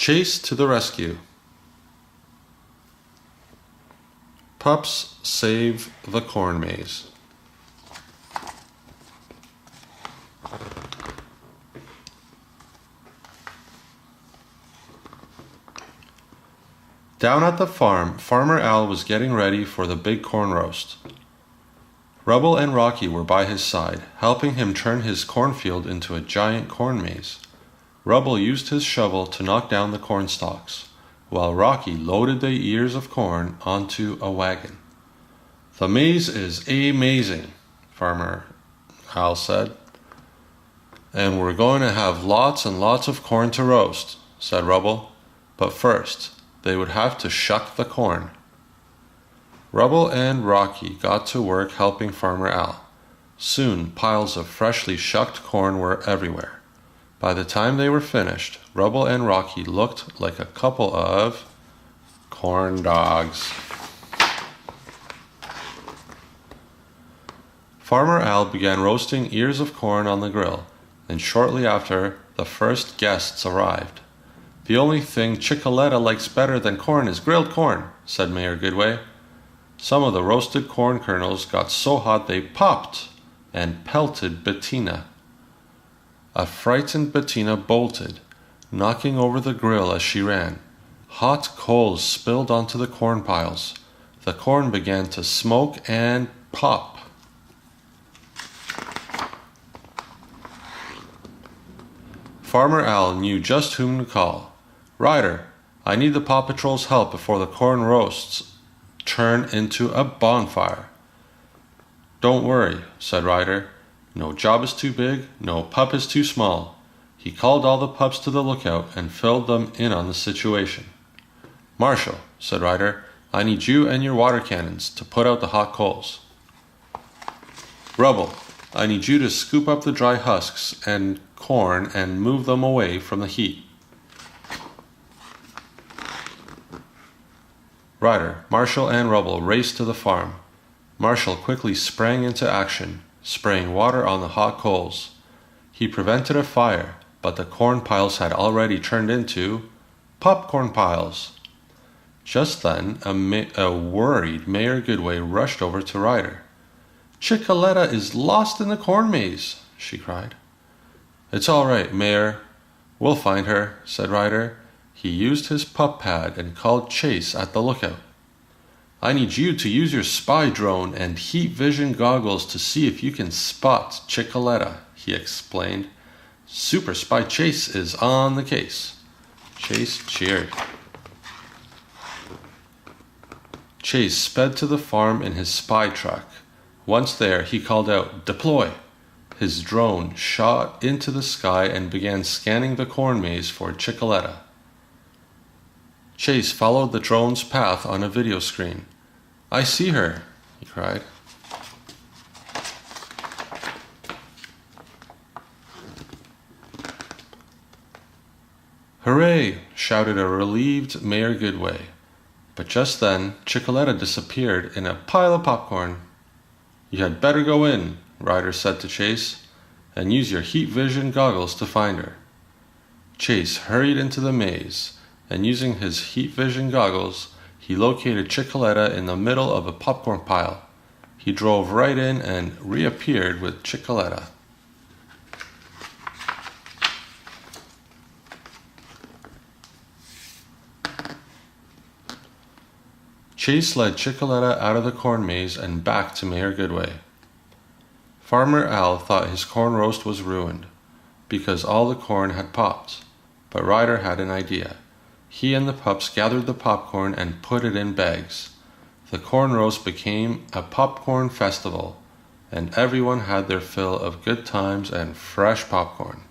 Chase to the rescue. Pups save the corn maze. Down at the farm, Farmer Al was getting ready for the big corn roast. Rubble and Rocky were by his side, helping him turn his cornfield into a giant corn maze. Rubble used his shovel to knock down the corn stalks, while Rocky loaded the ears of corn onto a wagon. "The maze is amazing," Farmer Al said. "And we're going to have lots and lots of corn to roast," said Rubble. "But first, they would have to shuck the corn." Rubble and Rocky got to work helping Farmer Al. Soon, piles of freshly shucked corn were everywhere. By the time they were finished, Rubble and Rocky looked like a couple of corn dogs. Farmer Al began roasting ears of corn on the grill, and shortly after, the first guests arrived. "The only thing Chickaletta likes better than corn is grilled corn," said Mayor Goodway. Some of the roasted corn kernels got so hot they popped and pelted Bettina. A frightened Bettina bolted, knocking over the grill as she ran. Hot coals spilled onto the corn piles. The corn began to smoke and pop. Farmer Al knew just whom to call. "Ryder, I need the Paw Patrol's help before the corn roasts turn into a bonfire." "Don't worry," said Ryder. "No job is too big, no pup is too small." He called all the pups to the lookout and filled them in on the situation. "Marshall," said Ryder, "I need you and your water cannons to put out the hot coals." "Rubble, I need you to scoop up the dry husks and corn and move them away from the heat." Ryder, Marshall, and Rubble raced to the farm. Marshall quickly sprang into action, spraying water on the hot coals. He prevented a fire, but the corn piles had already turned into popcorn piles. Just then, a worried Mayor Goodway rushed over to Ryder. "Chickaletta is lost in the corn maze," she cried. "It's all right, Mayor. We'll find her," said Ryder. He used his pup pad and called Chase at the lookout. "I need you to use your spy drone and heat vision goggles to see if you can spot Chickaletta," he explained. "Super Spy Chase is on the case." Chase cheered. Chase sped to the farm in his spy truck. Once there, he called out, "Deploy!" His drone shot into the sky and began scanning the corn maze for Chickaletta. Chase followed the drone's path on a video screen. "I see her," he cried. "Hooray!" shouted a relieved Mayor Goodway. But just then, Chickaletta disappeared in a pile of popcorn. "You had better go in," Ryder said to Chase, "and use your heat vision goggles to find her." Chase hurried into the maze, and using his heat vision goggles, he located Chickaletta in the middle of a popcorn pile. He drove right in and reappeared with Chickaletta. Chase led Chickaletta out of the corn maze and back to Mayor Goodway. Farmer Al thought his corn roast was ruined, because all the corn had popped, but Ryder had an idea. He and the pups gathered the popcorn and put it in bags. The corn roast became a popcorn festival, and everyone had their fill of good times and fresh popcorn.